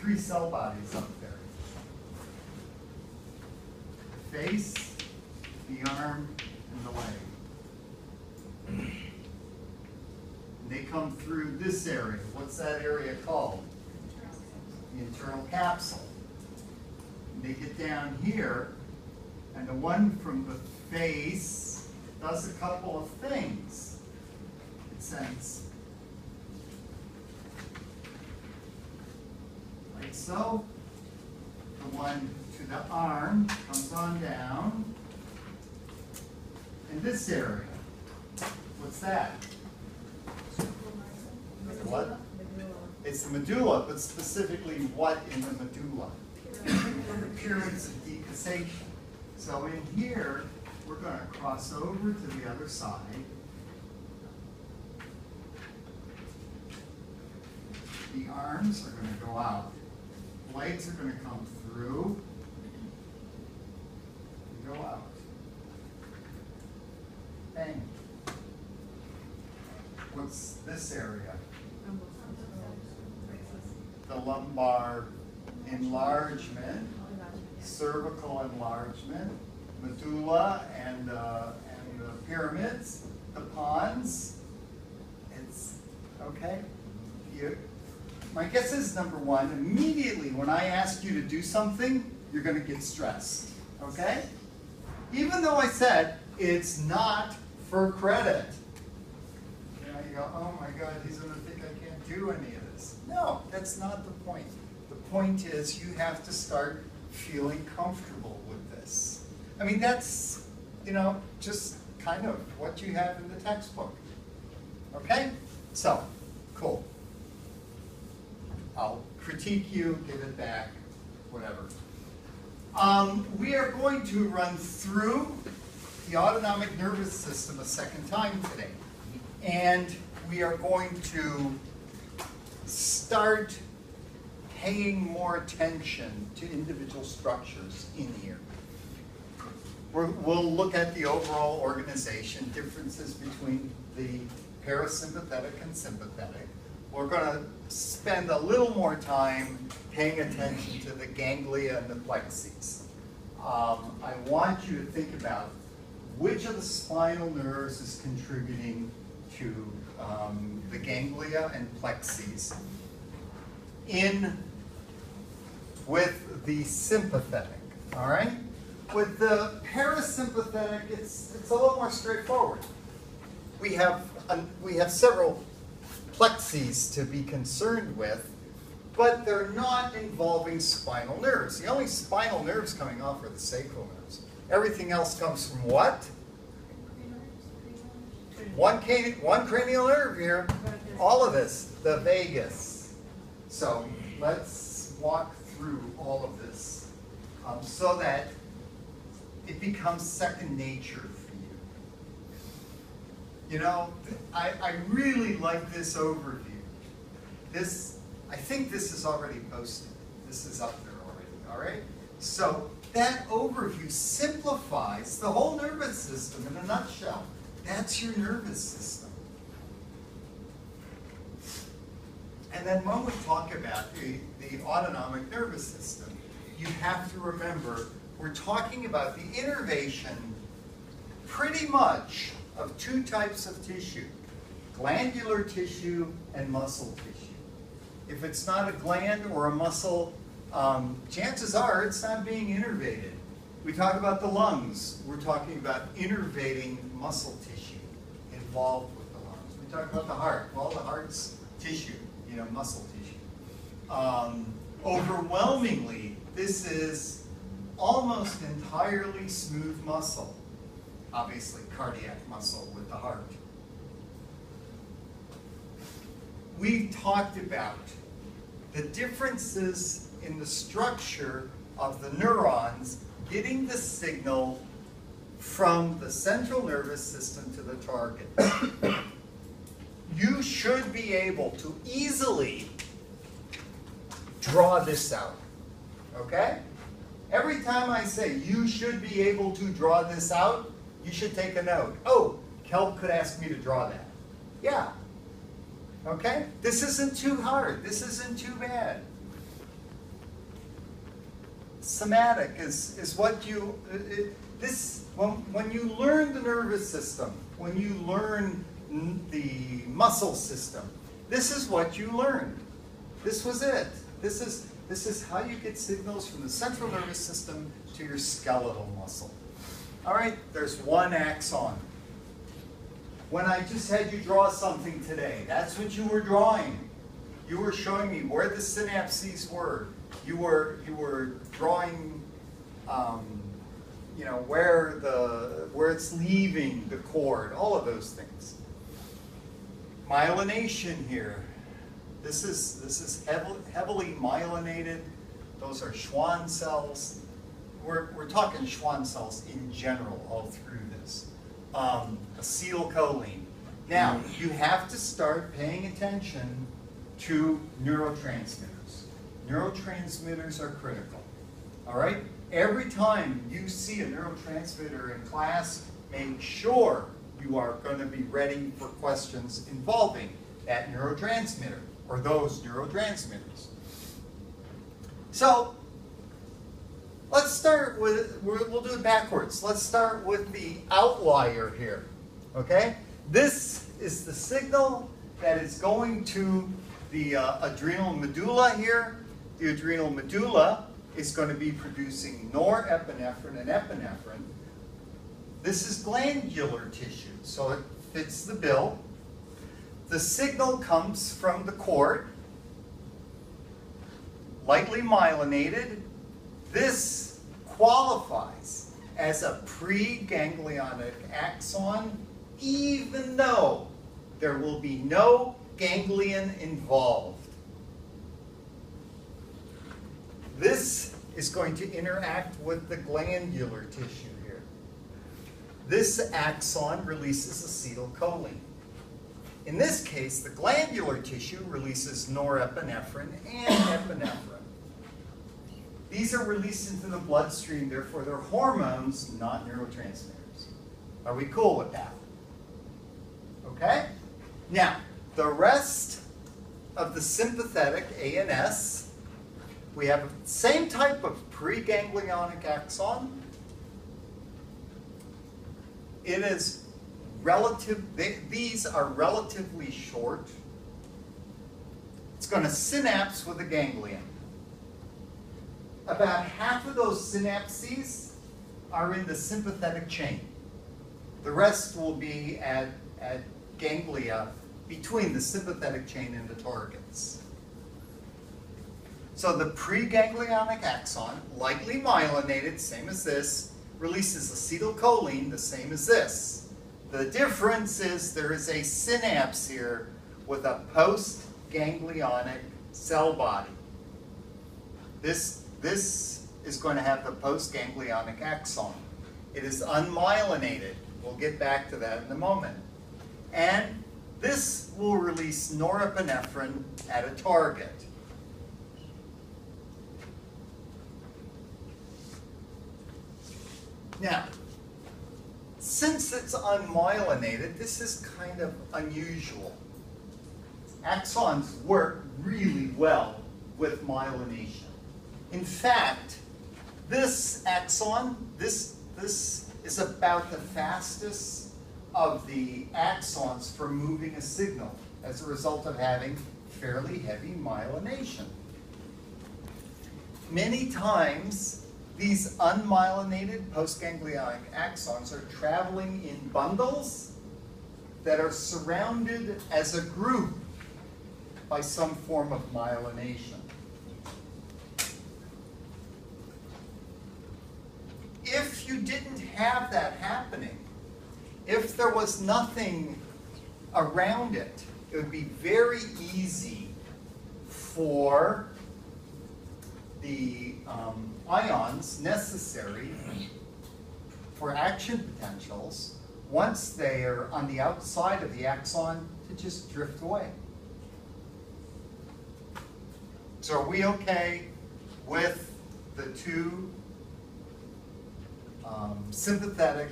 three cell bodies up there. The face, the arm, and the leg. And they come through this area. What's that area called? The internal capsule. And they get down here, and the one from the face does a couple of things. It sends, like so. The one to the arm comes on down. And this area, what's that? What? It's the medulla, but specifically what in the medulla? The pyramids of decussation. So in here, we're going to cross over to the other side. The arms are going to go out. Legs are going to come through and go out. Bang. What's this area? The lumbar enlargement, cervical enlargement, medulla and the pyramids, the pons. It's okay. My guess is number one, immediately when I ask you to do something, you're going to get stressed. Okay? Even though I said it's not for credit. You go, oh my God, he's going to think I can't do any of this. No, that's not the point. The point is you have to start feeling comfortable with this. I mean, that's, just kind of what you have in the textbook. Okay? So, cool. I'll critique you, give it back, whatever. We are going to run through the autonomic nervous system a second time today. And we are going to start paying more attention to individual structures in here. We'll look at the overall organization, differences between the parasympathetic and sympathetic. We're going to spend a little more time paying attention to the ganglia and the plexes. I want you to think about which of the spinal nerves is contributing to the ganglia and plexes with the sympathetic, all right? With the parasympathetic, it's a little more straightforward. We have several plexes to be concerned with, but they're not involving spinal nerves. The only spinal nerves coming off are the sacral nerves. Everything else comes from what? One cranial nerve here. All of this, the vagus. So let's walk through all of this so that it becomes second nature for you. I really like this overview. I think this is already posted. This is up there already, all right? So that overview simplifies the whole nervous system in a nutshell. That's your nervous system. And then when we talk about the autonomic nervous system, you have to remember we're talking about the innervation pretty much of two types of tissue, glandular tissue and muscle tissue. If it's not a gland or a muscle, chances are it's not being innervated. We talk about the lungs. We're talking about innervating muscle tissue involved with the lungs. We talk about the heart. Well, the heart's tissue, muscle tissue. Overwhelmingly, this is almost entirely smooth muscle. Obviously, cardiac muscle with the heart. We talked about the differences in the structure of the neurons getting the signal from the central nervous system to the target. You should be able to easily draw this out, okay? Every time I say you should be able to draw this out, you should take a note. Oh, Kelp could ask me to draw that. Yeah. Okay? This isn't too hard. This isn't too bad. somatic is what you, when you learn the nervous system, when you learn the muscle system, this is what you learned. This was it. This is how you get signals from the central nervous system to your skeletal muscle. All right, there's one axon. When I just had you draw something today, that's what you were drawing. You were showing me where the synapses were. You were drawing, you know, where it's leaving the cord. All of those things. Myelination here. This is heavily myelinated. Those are Schwann cells. We're talking Schwann cells in general all through this. Acetylcholine. Now, you have to start paying attention to neurotransmitters. Neurotransmitters are critical. All right? Every time you see a neurotransmitter in class, make sure you are going to be ready for questions involving that neurotransmitter or those neurotransmitters. So, let's start with, we'll do it backwards. Let's start with the outlier here, okay? This is the signal that is going to the adrenal medulla here. The adrenal medulla is going to be producing norepinephrine and epinephrine. This is glandular tissue, so it fits the bill. The signal comes from the cord, lightly myelinated. This qualifies as a preganglionic axon, even though there will be no ganglion involved. This is going to interact with the glandular tissue here. This axon releases acetylcholine. In this case, the glandular tissue releases norepinephrine and epinephrine. These are released into the bloodstream, therefore they're hormones, not neurotransmitters. Are we cool with that? Okay? Now, the rest of the sympathetic ANS, we have the same type of preganglionic axon. It is these are relatively short. It's going to synapse with a ganglion. About half of those synapses are in the sympathetic chain. The rest will be at ganglia between the sympathetic chain and the targets. So the preganglionic axon, lightly myelinated, same as this, releases acetylcholine, the same as this. The difference is there is a synapse here with a post-ganglionic cell body. This is going to have the post-ganglionic axon. It is unmyelinated. We'll get back to that in a moment. And this will release norepinephrine at a target. Now, since it's unmyelinated, this is kind of unusual. Axons work really well with myelination. In fact, this axon, this is about the fastest of the axons for moving a signal as a result of having fairly heavy myelination. Many times, these unmyelinated postganglionic axons are traveling in bundles that are surrounded as a group by some form of myelination. If you didn't have that happening, if there was nothing around it, it would be very easy for the ions necessary for action potentials, once they are on the outside of the axon, to just drift away. So are we okay with the two sympathetic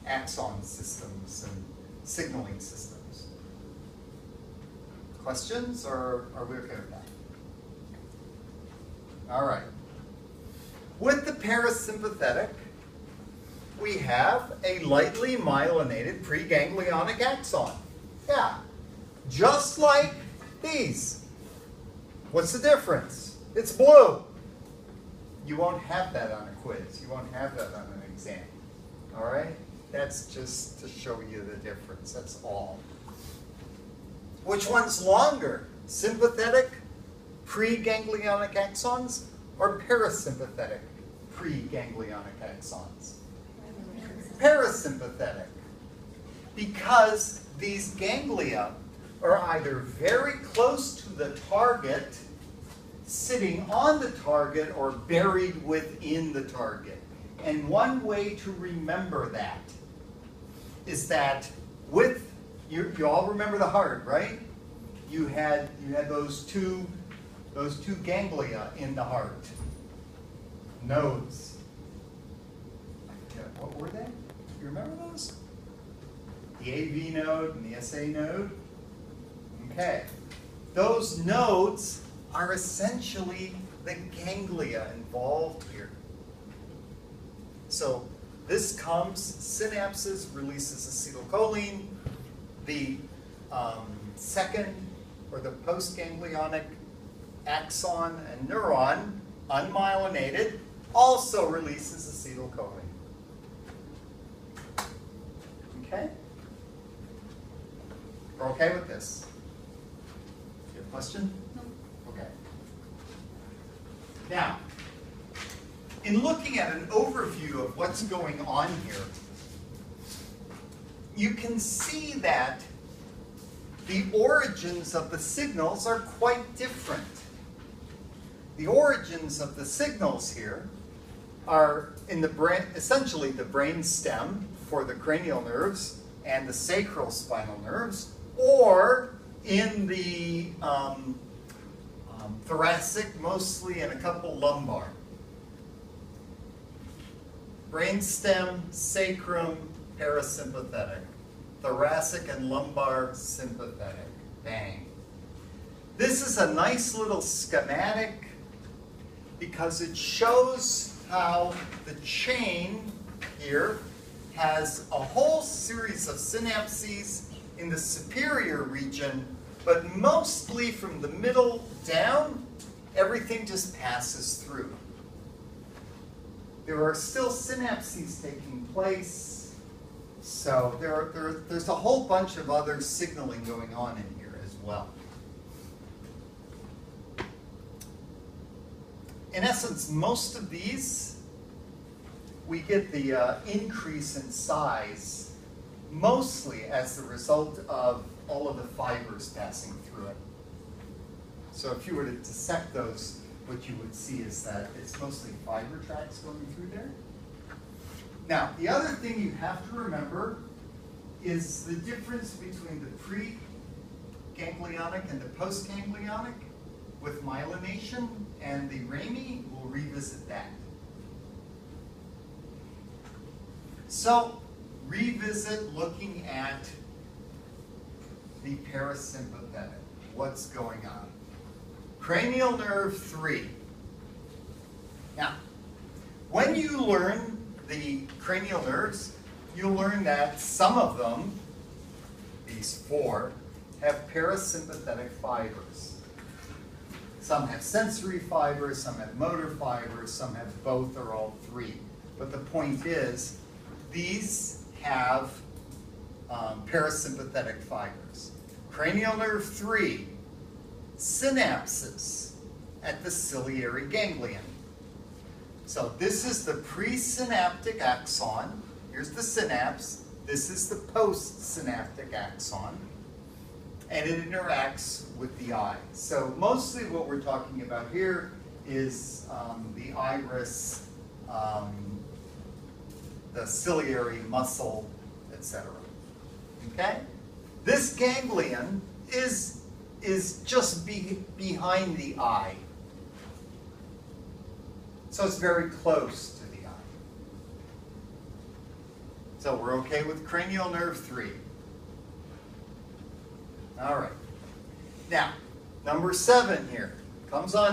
axon systems and signaling systems? Questions, or are we okay with that? All right. with the parasympathetic, we have a lightly myelinated preganglionic axon. Yeah, just like these. What's the difference? It's blue. You won't have that on a quiz. You won't have that on an exam. All right? That's just to show you the difference. That's all. Which one's longer? Sympathetic preganglionic axons or parasympathetic preganglionic axons? Parasympathetic. Because these ganglia are either very close to the target, sitting on the target, or buried within the target. And one way to remember that is that with, you all remember the heart, right? You had those two ganglia in the heart. Nodes. What were they? You remember those? The AV node and the SA node? Okay. Those nodes are essentially the ganglia involved here. So this comes, synapses, releases acetylcholine. The second, or the postganglionic axon and neuron, unmyelinated, also releases acetylcholine. Okay? We're okay with this? You have a question? No. Okay. Now, in looking at an overview of what's going on here, you can see that the origins of the signals are quite different. The origins of the signals here are in the brain, essentially the brain stem for the cranial nerves and the sacral spinal nerves, or in the thoracic mostly, and a couple lumbar. Brainstem, sacrum, parasympathetic. Thoracic and lumbar sympathetic. Bang. This is a nice little schematic because it shows how the chain here has a whole series of synapses in the superior region, but mostly from the middle down, everything just passes through. There are still synapses taking place, so there's a whole bunch of other signaling going on in here as well. In essence, most of these, we get the increase in size mostly as the result of all of the fibers passing through it. So if you were to dissect those, what you would see is that it's mostly fiber tracks going through there. Now, the other thing you have to remember is the difference between the pre-ganglionic and the post-ganglionic with myelination and the RAMI. We'll revisit that. So, revisit looking at the parasympathetic. What's going on? Cranial nerve 3. Now, when you learn the cranial nerves, you'll learn that some of them, these 4, have parasympathetic fibers. Some have sensory fibers, some have motor fibers, some have both or all 3. But the point is, these have parasympathetic fibers. Cranial nerve 3, synapses at the ciliary ganglion. So this is the presynaptic axon. Here's the synapse. This is the postsynaptic axon. And it interacts with the eye. So mostly what we're talking about here is the iris, the ciliary muscle, etc. Okay? This ganglion is just behind the eye. So it's very close to the eye. So we're okay with cranial nerve 3. All right. Now, number 7 here comes on.